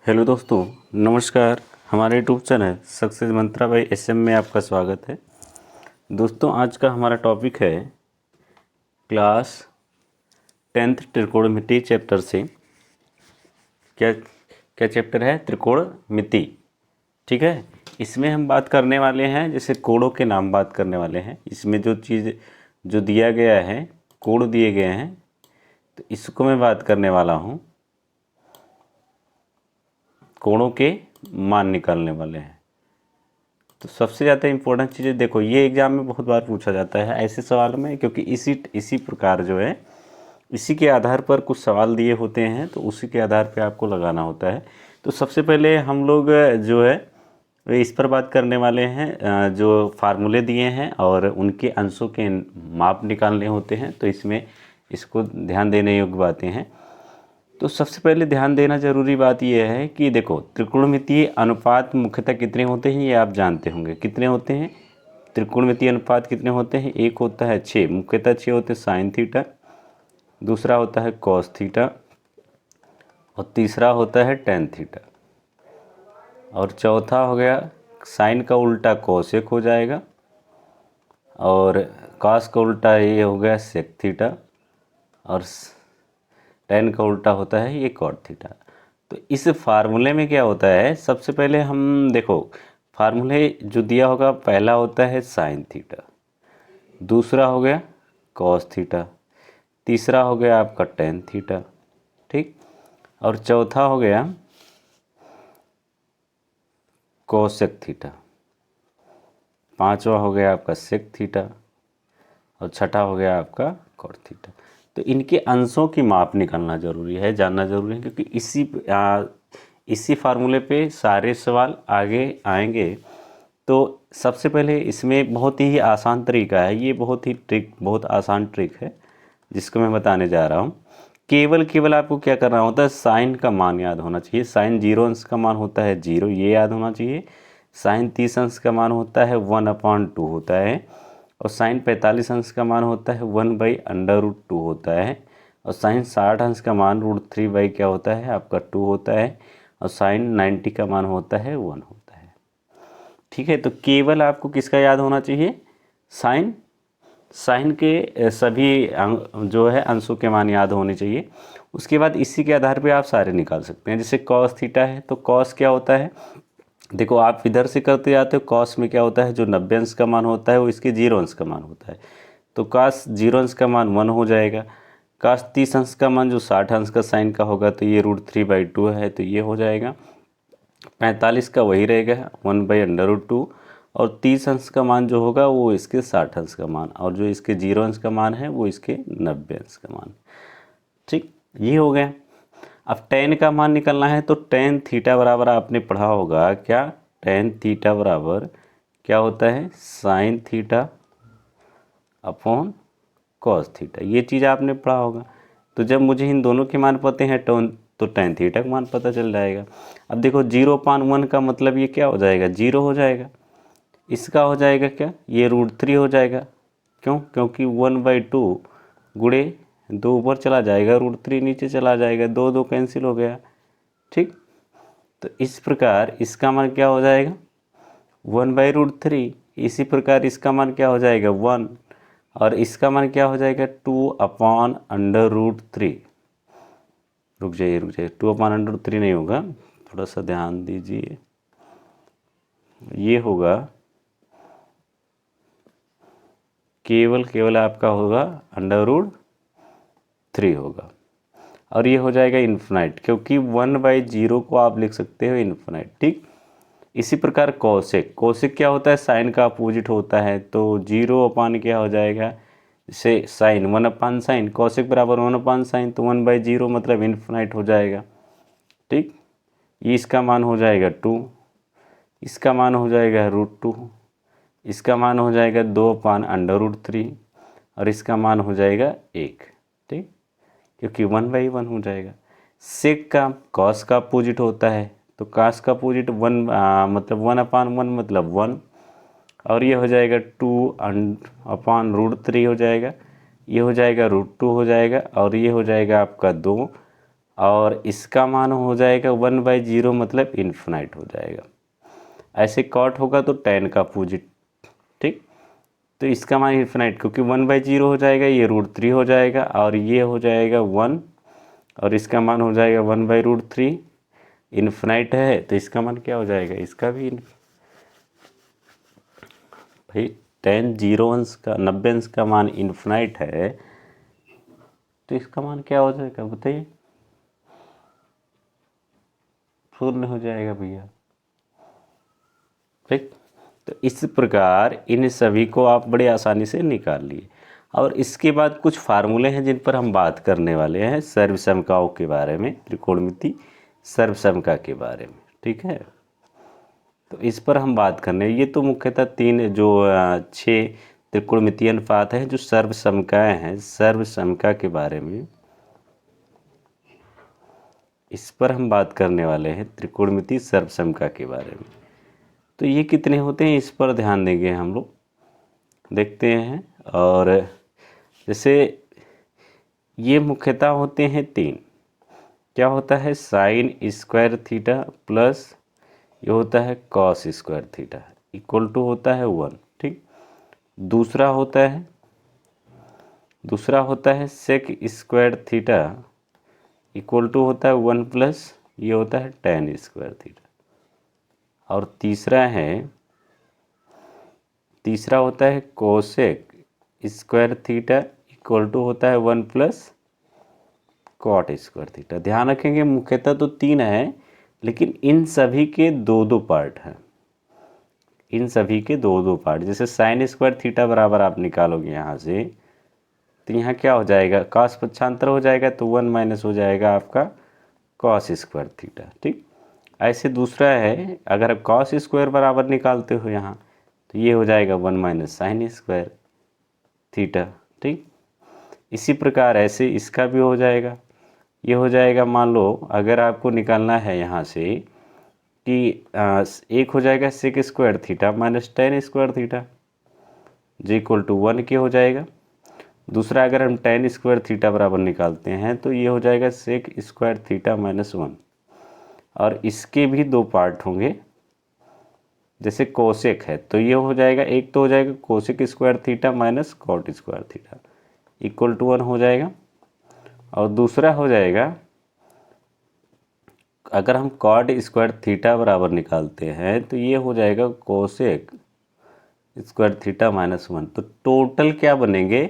Hello दोस्तों, नमस्कार। हमारे यूट्यूब चैनल सक्सेस मंत्रा बाय SM में आपका स्वागत है। दोस्तों, आज का हमारा टॉपिक है क्लास 10th त्रिकोणमिति चैप्टर से। क्या क्या चैप्टर है? त्रिकोणमिति। ठीक है, इसमें हम बात करने वाले हैं, जैसे कोणों के नाम बात करने वाले हैं। इसमें जो चीज़ जो दिया गया है, कोण दिए गए हैं, तो इसको मैं बात करने वाला हूँ। कोणों के मान निकालने वाले हैं। तो सबसे ज़्यादा इम्पोर्टेंट चीज़ें देखो, ये एग्ज़ाम में बहुत बार पूछा जाता है ऐसे सवाल में, क्योंकि इसी प्रकार जो है, इसी के आधार पर कुछ सवाल दिए होते हैं, तो उसी के आधार पे आपको लगाना होता है। तो सबसे पहले हम लोग जो है इस पर बात करने वाले हैं, जो फार्मूले दिए हैं और उनके अंशों के माप निकालने होते हैं। तो इसमें इसको ध्यान देने योग्य बातें हैं। तो सबसे पहले ध्यान देना जरूरी बात यह है कि देखो, त्रिकोणमितीय अनुपात मुख्यतः कितने होते हैं ये आप जानते होंगे। कितने होते हैं त्रिकोणमितीय अनुपात? कितने होते हैं? एक होता है 6, मुख्यतः 6 होते हैं साइन थीटा, दूसरा होता है कॉस थीटा, और तीसरा होता है टेन थीटा, और चौथा हो गया साइन का उल्टा कॉसेक हो जाएगा, और कॉस का उल्टा ये हो गया सेक थीटा, और टेन का उल्टा होता है ये कॉट थीटा। तो इस फार्मूले में क्या होता है, सबसे पहले हम देखो, फार्मूले जो दिया होगा, पहला होता है साइन थीटा, दूसरा हो गया कॉस थीटा, तीसरा हो गया आपका टेन थीटा, ठीक, और चौथा हो गया कोसेक थीटा, पांचवा हो गया आपका सेक थीटा, और छठा हो गया आपका कॉट थीटा। तो इनके अंशों की माप निकालना जरूरी है, जानना जरूरी है, क्योंकि इसी फार्मूले पे सारे सवाल आगे आएंगे। तो सबसे पहले इसमें बहुत ही आसान तरीका है, ये बहुत आसान ट्रिक है जिसको मैं बताने जा रहा हूँ। केवल आपको क्या करना होता है, साइन का मान याद होना चाहिए। साइन 0 अंश का मान होता है 0, ये याद होना चाहिए। साइन 30 अंश का मान होता है 1/2 होता है, और साइन 45 अंश का मान होता है 1/√2 होता है, और साइन 60 अंश का मान √3 क्या होता है आपका 2 होता है, और साइन 90 का मान होता है 1 होता है। ठीक है, तो केवल आपको किसका याद होना चाहिए? साइन के सभी जो है अंशों के मान याद होने चाहिए। उसके बाद इसी के आधार पे आप सारे निकाल सकते हैं। जैसे कॉस थीटा है, तो कॉस क्या होता है, देखो आप इधर से करते जाते हो। कॉस में क्या होता है, जो 90 अंश का मान होता है वो इसके 0 अंश का मान होता है, तो कॉस 0 अंश का मान 1 हो जाएगा। कॉस 30 अंश का मान जो 60 अंश का साइन का होगा, तो ये √3/2 है, तो ये हो जाएगा। 45 का वही रहेगा 1/√2, और 30 अंश का मान जो होगा वो इसके 60 अंश का मान, और जो इसके 0 अंश का मान है वो इसके 90 अंश का मान। ठीक, ये हो गया। अब टेन का मान निकालना है, तो टेन थीटा बराबर आपने पढ़ा होगा क्या, टेन थीटा बराबर क्या होता है, sine theta upon cos theta. ये चीज़ आपने पढ़ा होगा। तो जब मुझे इन दोनों के मान पता हैं तो टेन थीटा का मान पता चल जाएगा। अब देखो 0/1 का मतलब ये क्या हो जाएगा, 0 हो जाएगा। इसका हो जाएगा क्या, ये √3 हो जाएगा। क्यों? क्योंकि 1/2 गुणे 2 ऊपर चला जाएगा, √3 नीचे चला जाएगा, 2 2 कैंसिल हो गया। ठीक, तो इस प्रकार इसका मान क्या हो जाएगा, 1/√3। इसी प्रकार इसका मान क्या हो जाएगा, 1, और इसका मान क्या हो जाएगा, 2/√3। रुक जाइए 2/√3 नहीं होगा, थोड़ा सा ध्यान दीजिए। ये होगा केवल आपका होगा √3 होगा, और ये हो जाएगा इन्फिनाइट, क्योंकि 1/0 को आप लिख सकते हो इन्फिनाइट। ठीक, इसी प्रकार कोसेक क्या होता है, साइन का अपोजिट होता है, तो 0 क्या हो जाएगा, जैसे साइन 1/sin, कोसेक बराबर 1/sin, तो 1/0 मतलब इन्फिनाइट हो जाएगा। ठीक, ये इसका मान हो जाएगा 2, इसका मान हो जाएगा √2, इसका मान हो जाएगा 2/√3, और इसका मान हो जाएगा 1। ठीक, क्योंकि 1/1 हो जाएगा। सेक का कॉस का अपोजिट होता है, तो कॉस का अपोजिट मतलब 1/1 मतलब 1, और ये हो जाएगा 2/√3 हो जाएगा, ये हो जाएगा √2 हो जाएगा, और ये हो जाएगा आपका 2, और इसका मान हो जाएगा 1/0 मतलब इन्फिनाइट हो जाएगा। ऐसे कॉट होगा तो tan का अपोजिट, ठीक। तो इसका मान इन्फिनाइट, क्योंकि 1/0 हो जाएगा, ये √3 हो जाएगा और ये हो जाएगा 1 और इसका मान हो जाएगा 1/√3। इन्फिनाइट है तो इसका मान क्या हो जाएगा, इसका भी भाई tan 0 अंश का 90 अंश का मान इन्फिनाइट है तो इसका मान क्या हो जाएगा बताइए, शून्य हो जाएगा भैया, ठीक। तो इस प्रकार इन सभी को आप बड़े आसानी से निकाल लिए। और इसके बाद कुछ फार्मूले हैं जिन पर हम बात करने वाले हैं, सर्वसमकाओं के बारे में, त्रिकोणमिति सर्वसमका के बारे में, ठीक है। तो इस पर हम बात करने, ये तो मुख्यतः 6 त्रिकोणमितीय अनुपात हैं जो सर्वसमकाएं हैं, सर्वसमका के बारे में इस पर हम बात करने वाले हैं, त्रिकोणमितीय सर्वसमका के बारे में। तो ये कितने होते हैं इस पर ध्यान देंगे हम लोग, देखते हैं। और जैसे ये मुख्यतः होते हैं 3, क्या होता है साइन स्क्वायर थीटा प्लस ये होता है cos square theta equal to होता है 1, ठीक। दूसरा होता है sec square theta equal to होता है 1 प्लस ये होता है tan स्क्वायर थीटा। और तीसरा होता है cosec square theta equal to होता है 1 प्लस कॉट स्क्वायर थीटा। ध्यान रखेंगे मुख्यतः तो 3 है, लेकिन इन सभी के 2-2 पार्ट हैं, इन सभी के 2-2 पार्ट। जैसे साइन स्क्वायर थीटा बराबर आप निकालोगे यहाँ से, तो यहाँ क्या हो जाएगा, कॉस पक्षांतर हो जाएगा तो 1 माइनस हो जाएगा आपका कॉस स्क्वायर थीटा, ठीक। ऐसे दूसरा है, अगर आप कॉस स्क्वायर बराबर निकालते हो यहाँ तो ये हो जाएगा 1 माइनस साइन स्क्वायर थीटा, ठीक। इसी प्रकार ऐसे इसका भी हो जाएगा, ये हो जाएगा, मान लो अगर आपको निकालना है यहाँ से कि एक हो जाएगा sec square theta minus tan square theta जो इक्वल टू 1 के हो जाएगा। दूसरा अगर हम tan स्क्वायर थीटा बराबर निकालते हैं तो ये हो जाएगा सेक स्क्वायर थीटा माइनस 1। और इसके भी 2 पार्ट होंगे, जैसे कोसेक है तो ये हो जाएगा, एक तो हो जाएगा cosec square theta minus cot square theta equal to 1 हो जाएगा। और दूसरा हो जाएगा, अगर हम कॉट स्क्वायर थीटा बराबर निकालते हैं तो ये हो जाएगा कोसेक स्क्वायर थीटा माइनस 1। तो टोटल क्या बनेंगे,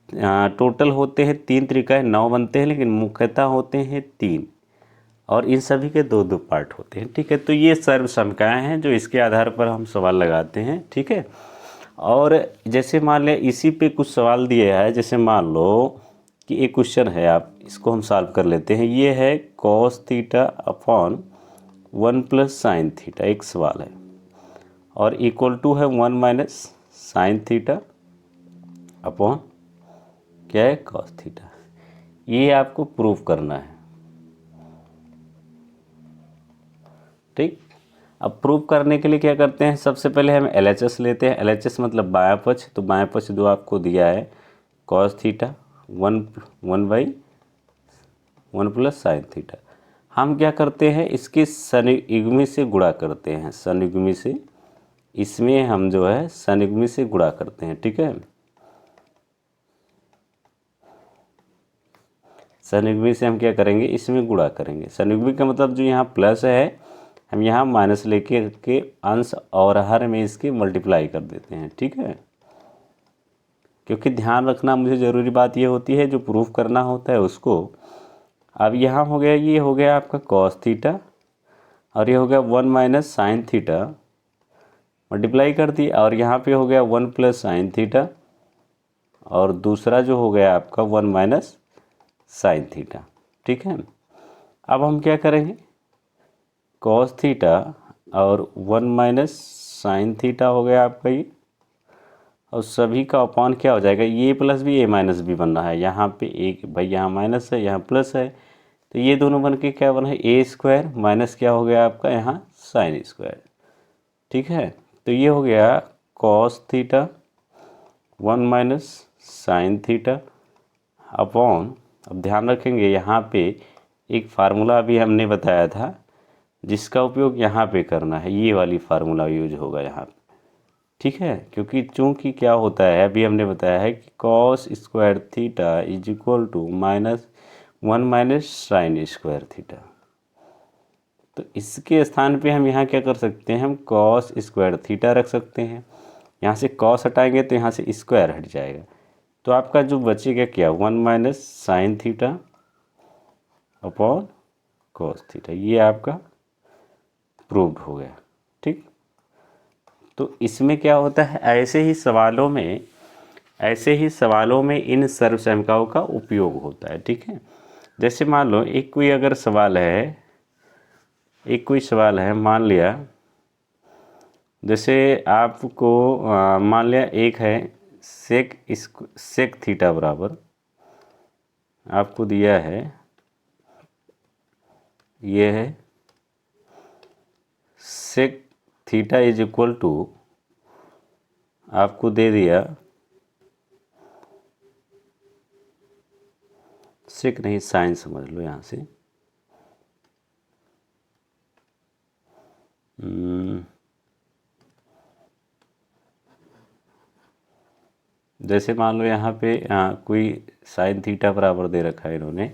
टोटल होते हैं 3 त्रिकाएं 9 बनते हैं, लेकिन मुख्यतः होते हैं 3 और इन सभी के 2-2 पार्ट होते हैं, ठीक है। तो ये सर्वसमकाएं हैं जो इसके आधार पर हम सवाल लगाते हैं, ठीक है। और जैसे मान लें इसी पे कुछ सवाल दिए है, जैसे मान लो कि एक क्वेश्चन है, आप इसको हम सॉल्व कर लेते हैं। ये है cos theta upon 1 plus sine theta, एक सवाल है, और इक्वल टू है 1 माइनस साइन थीटा अपॉन क्या है कॉस थीटा। ये आपको प्रूफ करना है, ठीक। अब प्रूफ करने के लिए क्या करते हैं, सबसे पहले हम LHS लेते हैं। LHS मतलब बायां पक्ष, तो बायां पक्ष जो आपको दिया है cos theta 1 plus sine theta. हम क्या करते हैं, इसके सनियुग्मी से गुणा करते हैं, सनियुग्मी से, इसमें हम जो है सनियुग्मी से गुणा करते हैं, ठीक है। सनियुग्मी से हम क्या करेंगे, इसमें गुणा करेंगे। सनियुग्मी का मतलब जो यहाँ प्लस है हम यहाँ माइनस लेके के अंश और हर में इसके मल्टीप्लाई कर देते हैं, ठीक है। क्योंकि ध्यान रखना मुझे ज़रूरी बात ये होती है, जो प्रूफ करना होता है उसको। अब यहाँ हो गया, ये हो गया आपका कॉस थीटा और ये हो गया 1 माइनस साइन थीटा, मल्टीप्लाई कर दी, और यहाँ पे हो गया 1 प्लस साइन थीटा और दूसरा जो हो गया आपका 1 माइनस साइन थीटा, ठीक है। अब हम क्या करेंगे, कॉस थीटा और 1 माइनस साइन थीटा हो गया आपका ये, और सभी का अपॉन क्या हो जाएगा, ये प्लस भी ए माइनस भी बन रहा है, यहाँ पे एक भाई यहाँ माइनस है यहाँ प्लस है, तो ये दोनों बन के क्या बना है ए स्क्वायर माइनस क्या हो गया आपका यहाँ साइन स्क्वायर, ठीक है। तो ये हो गया cos theta 1 minus sine theta upon, अब ध्यान रखेंगे यहाँ पे एक फार्मूला अभी हमने बताया था जिसका उपयोग यहाँ पे करना है, ये वाली फार्मूला यूज होगा यहाँ पे, ठीक है। क्योंकि चूंकि क्या होता है, अभी हमने बताया है कि cos square theta is equal to -1 minus sine square theta. तो इसके स्थान पे हम यहाँ क्या कर सकते हैं, हम कॉस स्क्वायर थीटा रख सकते हैं। यहाँ से कॉस हटाएंगे तो यहाँ से स्क्वायर हट जाएगा, तो आपका जो बचेगा क्या, 1 minus sine theta upon cos theta. ये आपका प्रूव्ड हो गया, ठीक। तो इसमें क्या होता है, ऐसे ही सवालों में इन सर्वसहमिकाओं का उपयोग होता है, ठीक है। जैसे मान लो एक कोई अगर सवाल है, मान लिया, जैसे आपको मान लिया एक है सेक थीटा बराबर, आपको दिया है, ये है sec theta is equal to, आपको दे दिया सेक नहीं साइन समझ लो यहाँ से, जैसे मान लो यहाँ पे कोई साइन थीटा बराबर दे रखा है इन्होंने,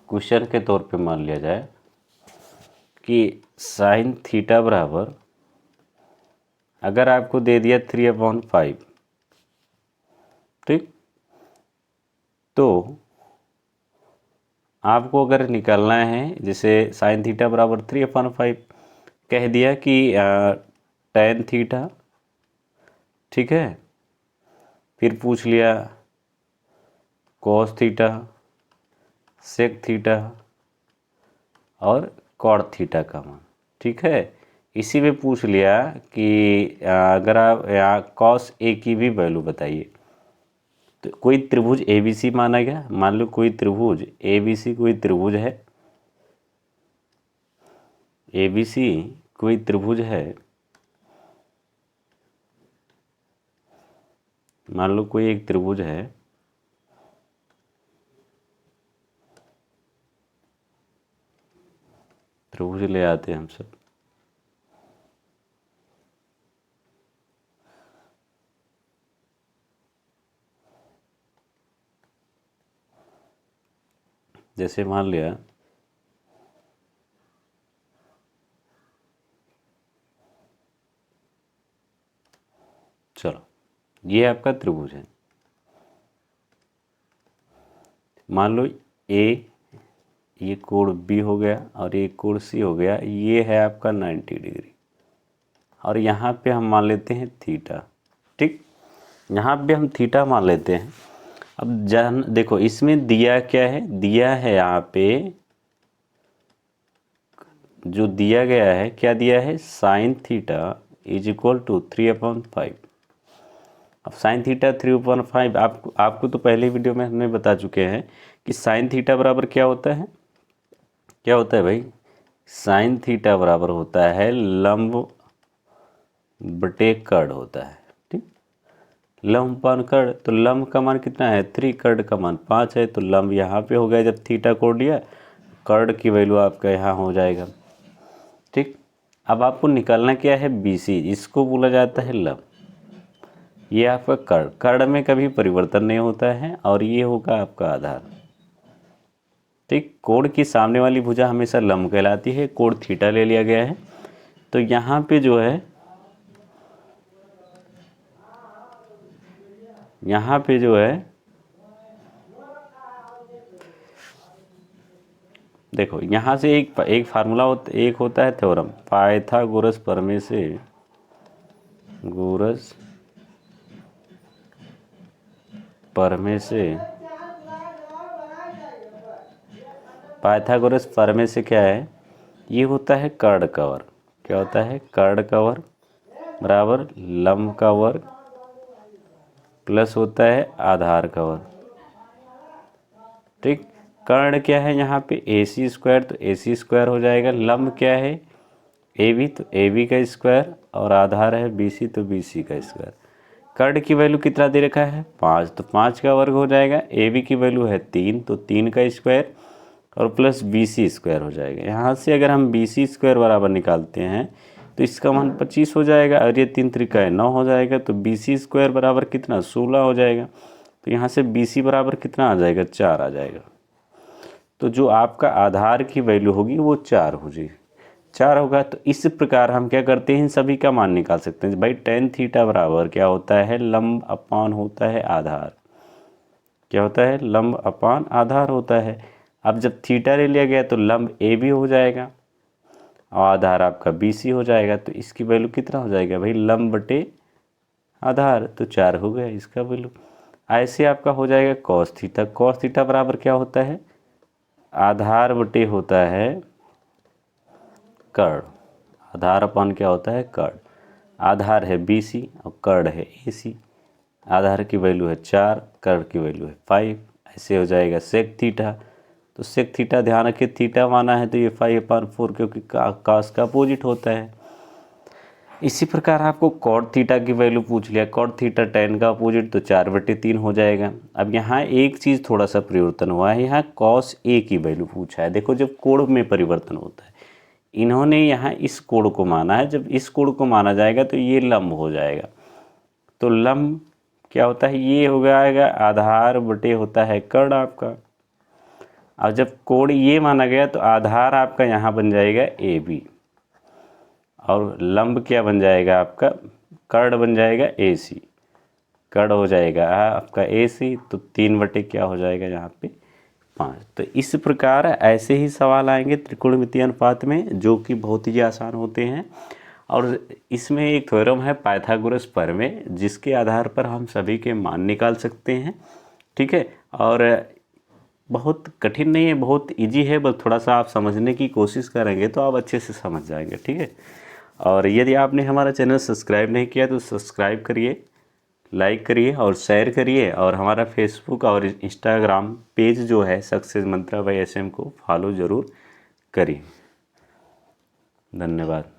क्वेश्चन के तौर पे मान लिया जाए कि साइन थीटा बराबर, अगर आपको दे दिया 3/5, ठीक, तो आपको अगर निकालना है, जैसे साइन थीटा बराबर 3/5 कह दिया कि टेन थीटा, ठीक है, फिर पूछ लिया कॉस थीटा, सेक थीटा और कॉट थीटा का मान, ठीक है। इसी में पूछ लिया कि अगर आप यहाँ कॉस ए की भी वैल्यू बताइए, तो कोई त्रिभुज ABC माना गया, मान लो कोई त्रिभुज ABC कोई त्रिभुज है, ABC कोई त्रिभुज है, मान लो कोई एक त्रिभुज है, त्रिभुज ले आते हैं हम सब, जैसे मान लिया चलो ये आपका त्रिभुज है, मान लो ये कोण B हो गया और ये कोण C हो गया, ये है आपका 90 डिग्री, और यहाँ पे हम मान लेते हैं थीटा, ठीक, यहाँ पे हम थीटा मान लेते हैं। अब जान देखो इसमें दिया क्या है, दिया है यहाँ पे जो दिया गया है, क्या दिया है, sine theta is equal to 3/5। अब साइन थीटा 3/5 आपको तो पहले वीडियो में हमने बता चुके हैं कि साइन थीटा बराबर क्या होता है, क्या होता है भाई, साइन थीटा बराबर होता है लंब बटे कर्ण होता है, ठीक, लंब पान कर्ण, तो लंब का मान कितना है 3, कर्ण का मान 5 है, तो लंब यहाँ पे हो गया, जब थीटा कोण दिया कर्ण की वैल्यू आपका यहाँ हो जाएगा, ठीक। अब आपको निकालना क्या है, BC, इसको बोला जाता है लंब, ये आपका कर्ण, कर्ण में कभी परिवर्तन नहीं होता है, और ये होगा आपका आधार, ठीक। कोण की सामने वाली भुजा हमेशा लंब कहलाती है, कोण थीटा ले लिया गया है, तो यहाँ पे जो है, यहाँ पे जो है देखो यहाँ से एक फार्मूला एक होता है थ्योरम, पाइथागोरस प्रमेय से, पाइथागोरस प्रमेय से क्या है, ये होता है कर्ण का वर्ग, क्या होता है, कर्ण का वर्ग बराबर लंब का वर्ग प्लस होता है आधार का वर्ग, ठीक। कर्ण क्या है यहाँ पे AC स्क्वायर, तो AC स्क्वायर हो जाएगा, लंब क्या है AB, तो AB का स्क्वायर, और आधार है BC, तो BC का स्क्वायर। कर्ण की वैल्यू कितना दे रखा है 5, तो 5 का वर्ग हो जाएगा, AB की वैल्यू है 3, तो 3 का स्क्वायर, और प्लस BC² हो जाएगा। यहाँ से अगर हम BC² बराबर निकालते हैं तो इसका मान 25 हो जाएगा और ये 3 त्रिका 9 हो जाएगा। तो BC² बराबर कितना 16 हो जाएगा। तो यहाँ से BC बराबर कितना आ जाएगा 4 आ जाएगा। तो जो आपका आधार की वैल्यू होगी वो 4 हो जाएगी, 4 होगा। तो इस प्रकार हम क्या करते हैं इन सभी का मान निकाल सकते हैं भाई। tan थीटा बराबर क्या होता है लंब अपान होता है आधार। क्या होता है लंब अपान आधार होता है। अब जब थीटा ले लिया गया तो लंब AB हो जाएगा और आधार आपका BC हो जाएगा। तो इसकी वैल्यू कितना हो जाएगा भाई लंब बटे आधार। तो 4 हो गया इसका वैल्यू। ऐसे आपका हो जाएगा cos थीटा। cos थीटा बराबर क्या होता है आधार बटे होता है कर्ण। आधार अपान क्या होता है कर्ण। आधार है BC और कर्ण है AC। आधार की वैल्यू है 4, कर्ण की वैल्यू है 5। ऐसे हो जाएगा सेक थीटा। तो सेक थीटा ध्यान रखिए थीटा माना है तो ये 5/4 क्योंकि cos का अपोजिट होता है। इसी प्रकार आपको कॉट थीटा की वैल्यू पूछ लिया। कॉट थीटा tan का अपोजिट तो 4/3 हो जाएगा। अब यहाँ एक चीज़ थोड़ा सा परिवर्तन हुआ है, यहाँ cos A की वैल्यू पूछा है। देखो जब कोण में परिवर्तन होता है, इन्होंने यहाँ इस कोण को माना है, जब इस कोण को माना जाएगा तो ये लंब हो जाएगा। तो लंब क्या होता है ये हो जाएगा आधार बटे होता है कर्ण आपका। अब जब कोण ये माना गया तो आधार आपका यहाँ बन जाएगा AB और लंब क्या बन जाएगा आपका कर्ण बन जाएगा AC। कर्ण हो जाएगा आपका AC तो 3 क्या हो जाएगा यहाँ पे 5। तो इस प्रकार ऐसे ही सवाल आएंगे त्रिकोणमितीय अनुपात में जो कि बहुत ही आसान होते हैं। और इसमें एक थ्योरम है पाइथागोरस प्रमेय जिसके आधार पर हम सभी के मान निकाल सकते हैं। ठीक है, और बहुत कठिन नहीं है, बहुत इजी है, बस थोड़ा सा आप समझने की कोशिश करेंगे तो आप अच्छे से समझ जाएंगे। ठीक है, और यदि आपने हमारा चैनल सब्सक्राइब नहीं किया तो सब्सक्राइब करिए, लाइक करिए और शेयर करिए। और हमारा फेसबुक और इंस्टाग्राम पेज जो है सक्सेस मंत्रा बाय SM को फॉलो ज़रूर करिए। धन्यवाद।